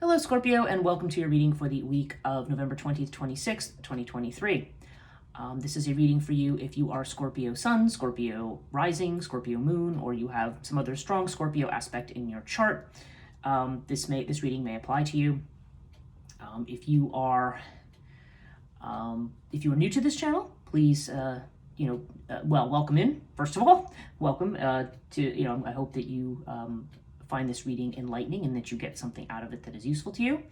Hello, Scorpio, and welcome to your reading for the week of November 20th, 26th, 2023. This is a reading for you if you are Scorpio Sun, Scorpio Rising, Scorpio Moon, or you have some other strong Scorpio aspect in your chart. This reading may apply to you. If you are new to this channel, please welcome in. First of all, welcome to I hope that you find this reading enlightening and that you get something out of it that is useful to you.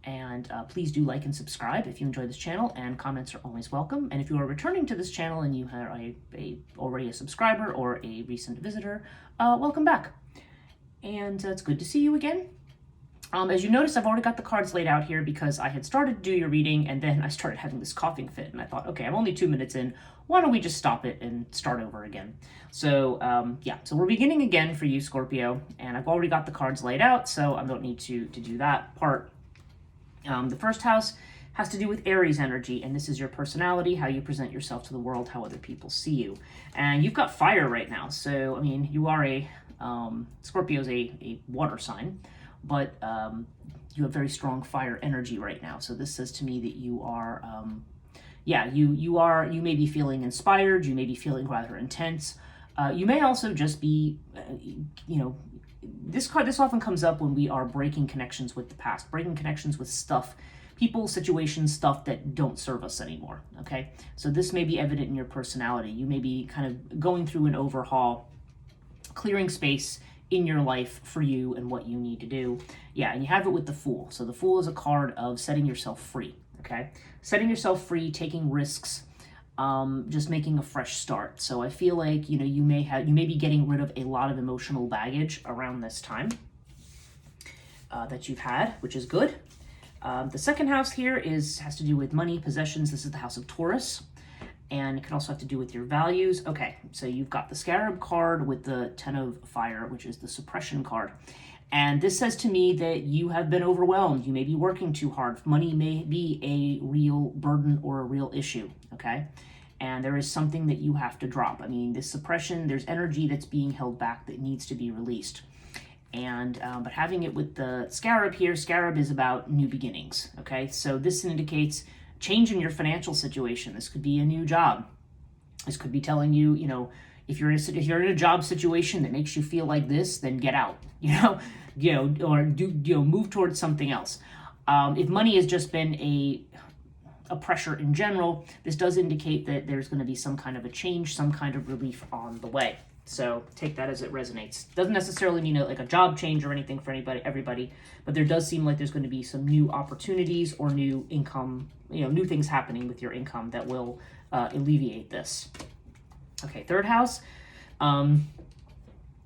And please do like and subscribe if you enjoy this channel, and comments are always welcome. And if you are returning to this channel and you are already a subscriber or a recent visitor, welcome back. And it's good to see you again. As you notice, I've already got the cards laid out here because I had started to do your reading and then I started having this coughing fit, and I thought, okay, I'm only 2 minutes in. Why don't we just stop it and start over again? So so we're beginning again for you, Scorpio, and I've already got the cards laid out, so I don't need to do that part. The first house has to do with Aries energy, and this is your personality, how you present yourself to the world, how other people see you. And you've got fire right now, so I mean, you are Scorpio's a water sign, but you have very strong fire energy right now. So this says to me that you are, you may be feeling inspired, you may be feeling rather intense. You may also just be, this often comes up when we are breaking connections with the past, breaking connections with stuff, people, situations, stuff that don't serve us anymore, okay? So this may be evident in your personality. You may be kind of going through an overhaul, clearing space in your life for you and what you need to do. Yeah, and you have it with the Fool. So the Fool is a card of setting yourself free, okay? Setting yourself free, taking risks, just making a fresh start. So I feel like, you may be getting rid of a lot of emotional baggage around this time that you've had, which is good. The second house here has to do with money, possessions. This is the house of Taurus. And it can also have to do with your values. Okay, so you've got the Scarab card with the Ten of Fire, which is the suppression card. And this says to me that you have been overwhelmed. You may be working too hard. Money may be a real burden or a real issue, okay? And there is something that you have to drop. I mean, this suppression, there's energy that's being held back that needs to be released. And but having it with the Scarab here, Scarab is about new beginnings, okay? So this indicates change in your financial situation. This could be a new job. This could be telling you, if you're in a job situation that makes you feel like this, then get out, or move towards something else. If money has just been a pressure in general, this does indicate that there's going to be some kind of a change, some kind of relief on the way. So take that as it resonates. Doesn't necessarily mean like a job change or anything for everybody, but there does seem like there's going to be some new opportunities or new income, new things happening with your income that will alleviate this. Okay, third house.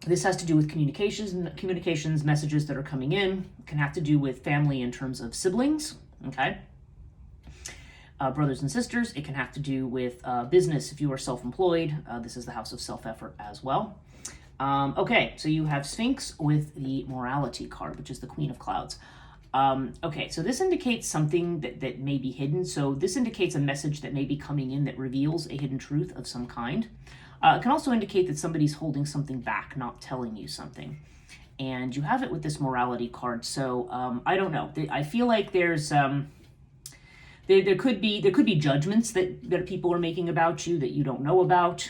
This has to do with communications, messages that are coming in. It can have to do with family in terms of siblings, okay? Brothers and sisters. It can have to do with business if you are self-employed. This is the house of self-effort as well. Okay, so you have Sphinx with the Morality card, which is the Queen of Clouds. Okay, so this indicates something that may be hidden. So this indicates a message that may be coming in that reveals a hidden truth of some kind. It can also indicate that somebody's holding something back, not telling you something. And you have it with this Morality card. So I don't know. I feel like there's there could be judgments that people are making about you that you don't know about.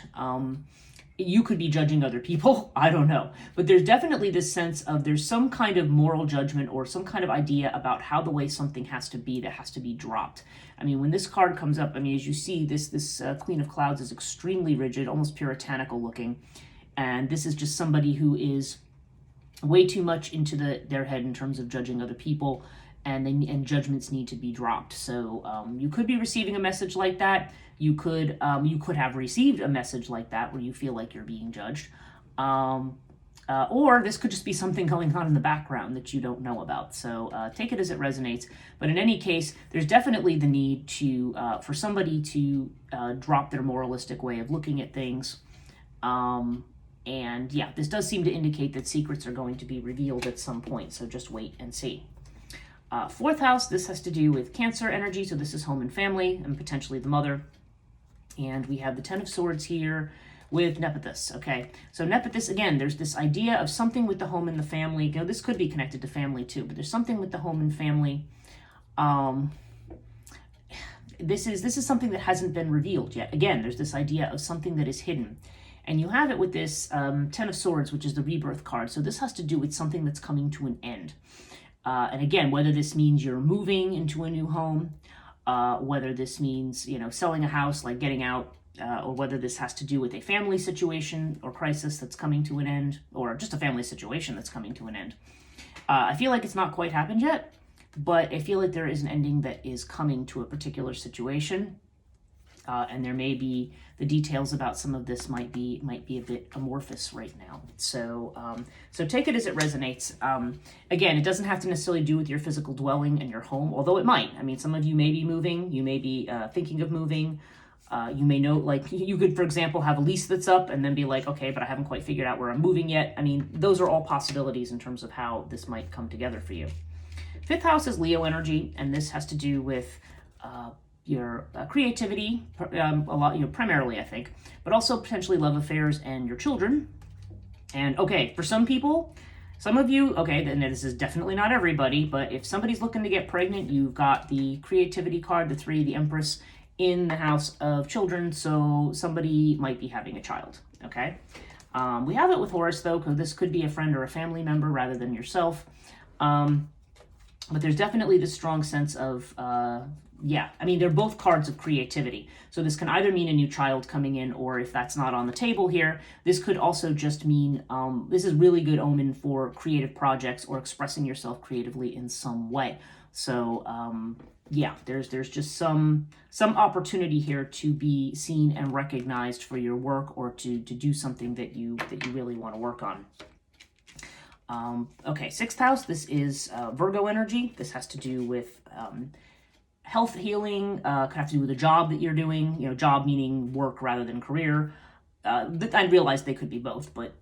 You could be judging other people. I don't know. But there's definitely this sense of there's some kind of moral judgment or some kind of idea about how the way something has to be that has to be dropped. I mean, when this card comes up, I mean, as you see, this Queen of Clouds is extremely rigid, almost puritanical looking. And this is just somebody who is way too much into their head in terms of judging other people, and judgments need to be dropped. So you could be receiving a message like that. You could have received a message like that where you feel like you're being judged. Or this could just be something going on in the background that you don't know about. So take it as it resonates. But in any case, there's definitely the need for somebody to drop their moralistic way of looking at things. And yeah, this does seem to indicate that secrets are going to be revealed at some point. So just wait and see. Fourth house, this has to do with Cancer energy. So this is home and family and potentially the mother. And we have the Ten of Swords here with Nepenthes, okay? So Nepenthes, again, there's this idea of something with the home and the family. You know, this could be connected to family too, but there's something with the home and family. This is something that hasn't been revealed yet. Again, there's this idea of something that is hidden. And you have it with this Ten of Swords, which is the rebirth card. So this has to do with something that's coming to an end. And again, whether this means you're moving into a new home, whether this means, you know, selling a house, like getting out, or whether this has to do with a family situation or crisis that's coming to an end, or just a family situation that's coming to an end. I feel like it's not quite happened yet, but I feel like there is an ending that is coming to a particular situation. And there may be, the details about some of this might be a bit amorphous right now. So so take it as it resonates. Again, it doesn't have to necessarily do with your physical dwelling and your home, although it might. I mean, some of you may be moving, you may be thinking of moving. You may know, like, you could, for example, have a lease that's up and then be like, okay, but I haven't quite figured out where I'm moving yet. I mean, those are all possibilities in terms of how this might come together for you. Fifth house is Leo energy, and this has to do with your creativity, a lot, you know, primarily, I think, but also potentially love affairs and your children. And okay, for some people, some of you, okay, then this is definitely not everybody, but if somebody's looking to get pregnant, you've got the creativity card, the 3, the Empress, in the house of children, so somebody might be having a child, okay? We have it with Horus, though, because this could be a friend or a family member rather than yourself. But there's definitely this strong sense of, yeah, I mean, they're both cards of creativity. So this can either mean a new child coming in, or if that's not on the table here, this could also just mean, this is really good omen for creative projects or expressing yourself creatively in some way. So, yeah, there's just some opportunity here to be seen and recognized for your work, or to do something that you really want to work on. Okay, 6th house, this is Virgo energy. This has to do with health, healing, could have to do with a job that you're doing, you know, job meaning work rather than career. I realize they could be both, but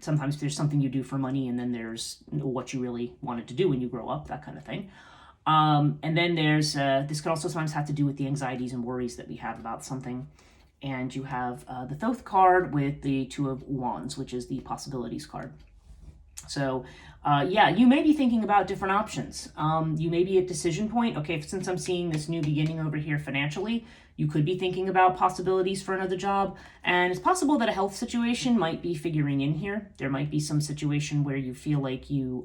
sometimes there's something you do for money, and then there's what you really wanted to do when you grow up, that kind of thing. And then there's, this could also sometimes have to do with the anxieties and worries that we have about something. And you have the Thoth card with the 2 of Wands, which is the possibilities card. So, yeah, you may be thinking about different options. You may be at decision point. Okay, since I'm seeing this new beginning over here financially, you could be thinking about possibilities for another job. And it's possible that a health situation might be figuring in here. There might be some situation where you feel like you,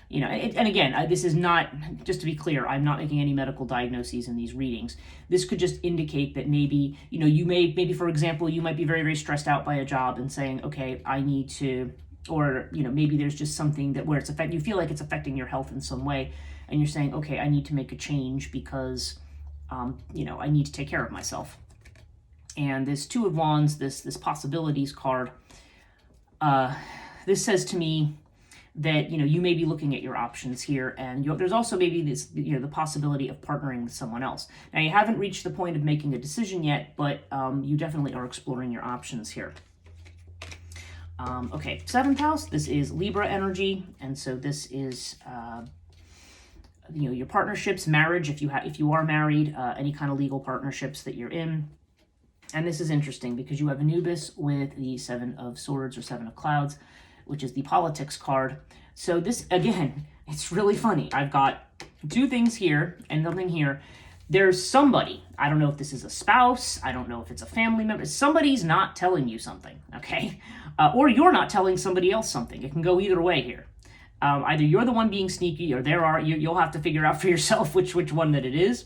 you know, and again, this is not, just to be clear, I'm not making any medical diagnoses in these readings. This could just indicate that maybe, you know, maybe, for example, you might be very, very stressed out by a job and saying, okay, I need to, or, you know, maybe there's just something that where you feel like it's affecting your health in some way, and you're saying, okay, I need to make a change because, you know, I need to take care of myself. And this 2 of Wands, this possibilities card, this says to me that, you know, you may be looking at your options here, and there's also maybe this, you know, the possibility of partnering with someone else. Now, you haven't reached the point of making a decision yet, but you definitely are exploring your options here. Okay, 7th house, this is Libra energy, and so this is, you know, your partnerships, marriage, if you are married, any kind of legal partnerships that you're in. And this is interesting because you have Anubis with the 7 of Swords or 7 of Clouds, which is the politics card. So this, again, it's really funny. I've got 2 things here and nothing here. There's somebody, I don't know if this is a spouse, I don't know if it's a family member, somebody's not telling you something, okay? Or you're not telling somebody else something. It can go either way here. Either you're the one being sneaky, or you'll have to figure out for yourself which one that it is.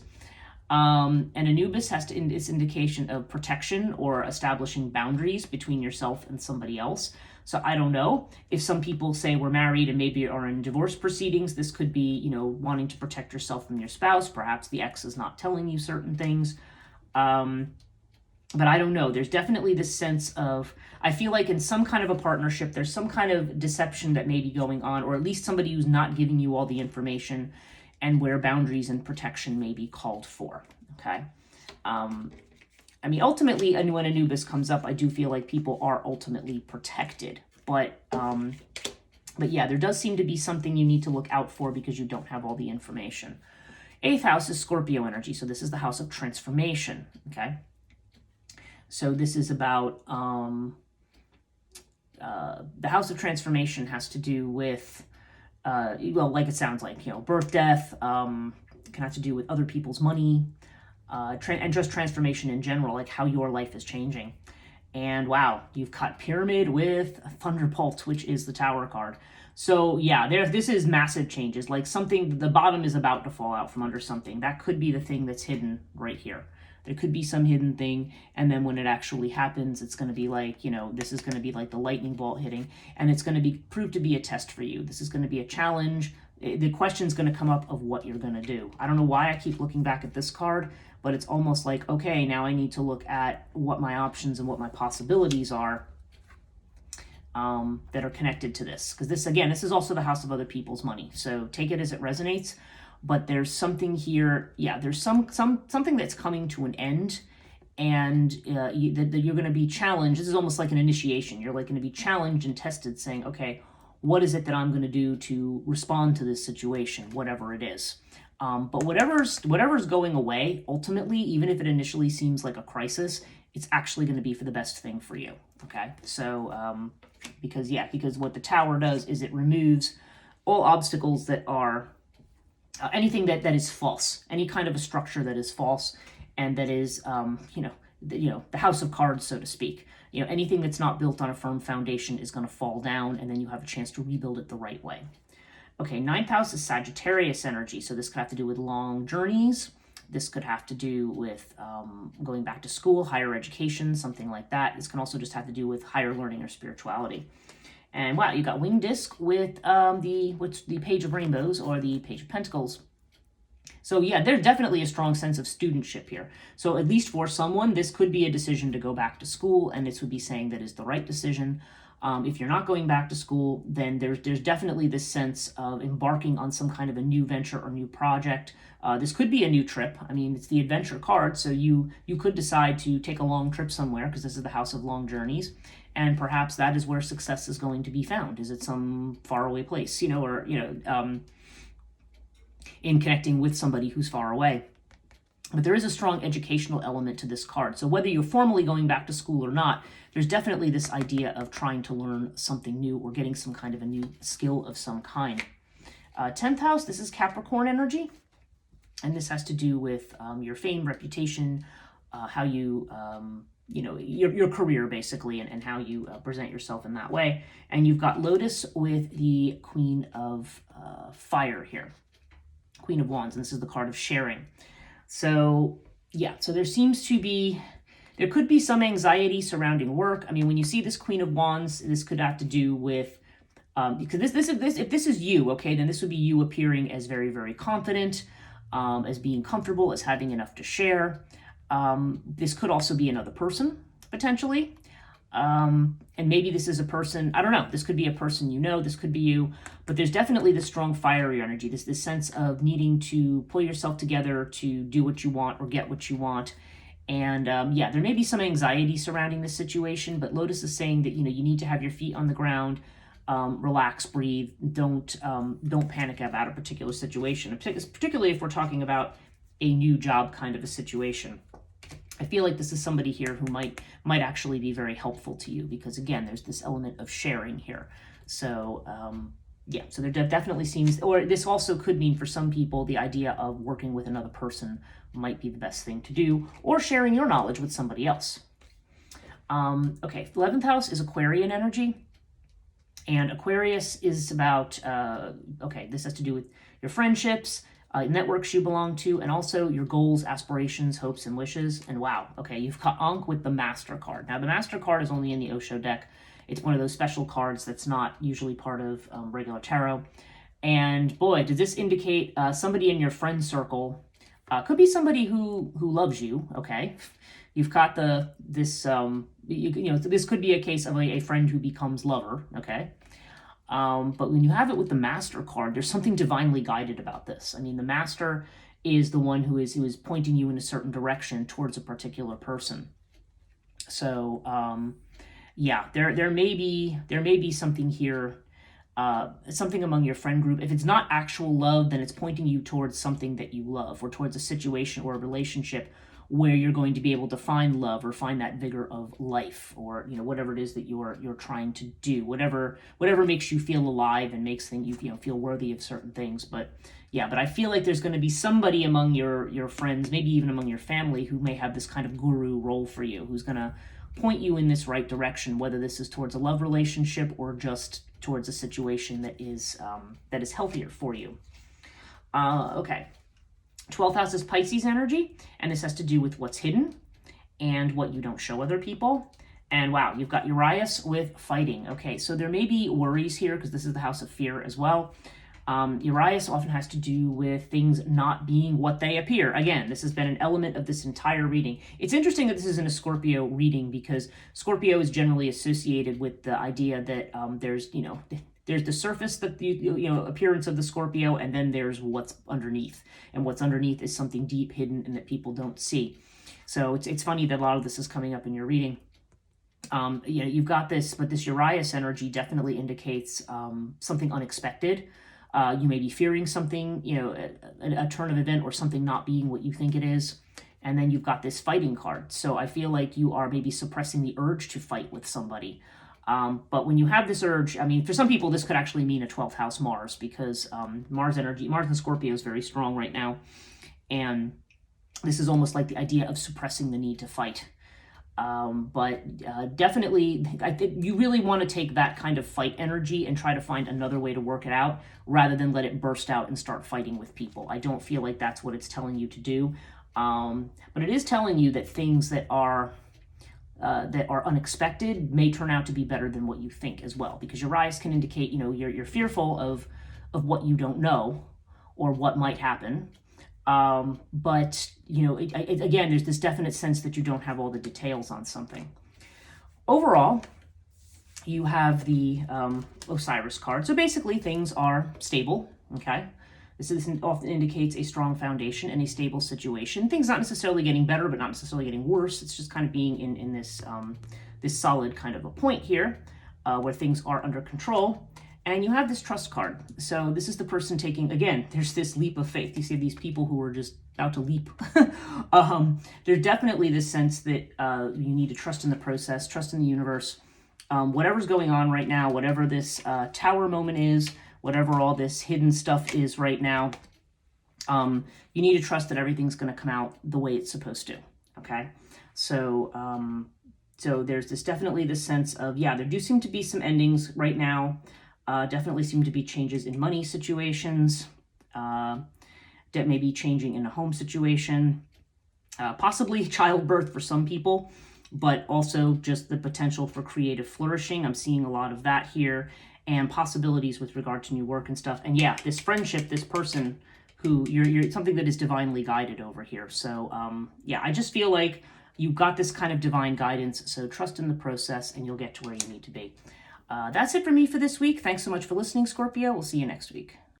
And Anubis has its indication of protection or establishing boundaries between yourself and somebody else. So I don't know if some people say we're married and maybe are in divorce proceedings. This could be, you know, wanting to protect yourself from your spouse. Perhaps the ex is not telling you certain things. But I don't know. There's definitely this sense of, I feel like in some kind of a partnership, there's some kind of deception that may be going on, or at least somebody who's not giving you all the information, and where boundaries and protection may be called for, okay? I mean, ultimately, when Anubis comes up, I do feel like people are ultimately protected. But yeah, there does seem to be something you need to look out for because you don't have all the information. 8th house is Scorpio energy, so this is the house of transformation, okay? So this is about the house of transformation has to do with, well, like it sounds like, birth, death, can have to do with other people's money, and just transformation in general, like how your life is changing. And wow, you've got Pyramid with Thunderbolt, which is the Tower card. So yeah, this is massive changes. Like something, the bottom is about to fall out from under something. That could be the thing that's hidden right here. There could be some hidden thing, and then when it actually happens, it's going to be like, this is going to be like the lightning bolt hitting, and it's going to prove to be a test for you. This is going to be a challenge. The question's going to come up of what you're going to do. I don't know why I keep looking back at this card, but it's almost like, okay, now I need to look at what my options and what my possibilities are that are connected to this. Because this is also the house of other people's money. So take it as it resonates. But there's something here, there's something that's coming to an end, and that you're going to be challenged. This is almost like an initiation. You're like going to be challenged and tested, saying, okay, what is it that I'm going to do to respond to this situation, whatever it is. But whatever's going away, ultimately, even if it initially seems like a crisis, it's actually going to be for the best thing for you. Okay, so because what the Tower does is it removes all obstacles that are anything that is false, any kind of a structure that is false, and that is the house of cards, so to speak. Anything that's not built on a firm foundation is going to fall down, and then you have a chance to rebuild it the right way. Okay, 9th house is Sagittarius energy, so this could have to do with long journeys. This could have to do with going back to school, higher education, something like that. This can also just have to do with higher learning or spirituality. And wow, you got Winged Disc with the Page of Rainbows or the Page of Pentacles. So yeah, there's definitely a strong sense of studentship here. So at least for someone, this could be a decision to go back to school, and this would be saying that is the right decision. If you're not going back to school, then there's definitely this sense of embarking on some kind of a new venture or new project. This could be a new trip. I mean, it's the adventure card, so you could decide to take a long trip somewhere, because this is the house of long journeys, and perhaps that is where success is going to be found. Is it some faraway place, or in connecting with somebody who's far away. But there is a strong educational element to this card. So whether you're formally going back to school or not, there's definitely this idea of trying to learn something new or getting some kind of a new skill of some kind. 10th house, this is Capricorn energy. And this has to do with your fame, reputation, how you, your career, basically, and how you present yourself in that way. And you've got Lotus with the Queen of Fire here. Queen of Wands, and this is the card of sharing. So yeah, so there could be some anxiety surrounding work. I mean, when you see this Queen of Wands, this could have to do with, because if this is you, okay, then this would be you appearing as very, very confident, as being comfortable, as having enough to share. This could also be another person, potentially. And maybe this is a person, I don't know, this could be a person this could be you, but there's definitely this strong fiery energy, this sense of needing to pull yourself together to do what you want or get what you want. And there may be some anxiety surrounding this situation, but Lotus is saying that, you need to have your feet on the ground, relax, breathe, don't panic about a particular situation, particularly if we're talking about a new job kind of a situation. I feel like this is somebody here who might actually be very helpful to you, because again, there's this element of sharing here. So so there definitely seems, or this also could mean for some people, the idea of working with another person might be the best thing to do, or sharing your knowledge with somebody else. Okay, 11th house is Aquarian energy. And Aquarius is about, this has to do with your friendships, networks you belong to, and also your goals, aspirations, hopes, and wishes. And wow, okay, you've got Ankh with the Master card. Now, the Master card is only in the Osho deck. It's one of those special cards that's not usually part of regular tarot. And boy, does this indicate somebody in your friend circle, could be somebody who loves you, okay? You've got this could be a case of a friend who becomes lover, okay? But when you have it with the Master card, there's something divinely guided about this. I mean, the Master is the one who is pointing you in a certain direction towards a particular person. So, there may be something here, something among your friend group. If it's not actual love, then it's pointing you towards something that you love, or towards a situation or a relationship where you're going to be able to find love or find that vigor of life, or whatever it is that you're trying to do, whatever makes you feel alive and makes things you feel worthy of certain things. But I feel like there's going to be somebody among your friends, maybe even among your family, who may have this kind of guru role for you, who's going to point you in this right direction, whether this is towards a love relationship or just towards a situation that is healthier for you. Okay. 12th house is Pisces energy, and this has to do with what's hidden and what you don't show other people. And wow, you've got Urias with fighting. Okay, so there may be worries here because this is the house of fear as well. Urias often has to do with things not being what they appear. Again, this has been an element of this entire reading. It's interesting that this isn't a Scorpio reading, because Scorpio is generally associated with the idea that there's the surface, that the appearance of the Scorpio, and then there's what's underneath. And what's underneath is something deep, hidden, and that people don't see. So it's funny that a lot of this is coming up in your reading. You've got this, but this Urias energy definitely indicates something unexpected. You may be fearing something, a turn of event or something not being what you think it is. And then you've got this fighting card. So I feel like you are maybe suppressing the urge to fight with somebody. But when you have this urge, for some people, this could actually mean a 12th house Mars, because Mars and Scorpio is very strong right now. And this is almost like the idea of suppressing the need to fight. But definitely, I think you really want to take that kind of fight energy and try to find another way to work it out, rather than let it burst out and start fighting with people. I don't feel like that's what it's telling you to do. But it is telling you that things that are unexpected may turn out to be better than what you think as well, because Urias can indicate, you're fearful of what you don't know or what might happen. But again, there's this definite sense that you don't have all the details on something. Overall, you have the Osiris card. So basically, things are stable. Okay. This often indicates a strong foundation and a stable situation. Things not necessarily getting better, but not necessarily getting worse. It's just kind of being in this solid kind of a point here, where things are under control. And you have this trust card. So this is the person taking, again, there's this leap of faith. You see these people who are just about to leap. There's definitely this sense that you need to trust in the process, trust in the universe. Whatever's going on right now, whatever this tower moment is, whatever all this hidden stuff is right now, you need to trust that everything's going to come out the way it's supposed to. Okay? So there's definitely this sense of, there do seem to be some endings right now. Definitely seem to be changes in money situations, that may be changing in a home situation, possibly childbirth for some people, but also just the potential for creative flourishing. I'm seeing a lot of that here, and possibilities with regard to new work and stuff. And this friendship, this person who you're something that is divinely guided over here. So I just feel like you've got this kind of divine guidance. So trust in the process, and you'll get to where you need to be. That's it for me for this week. Thanks so much for listening, Scorpio. We'll see you next week.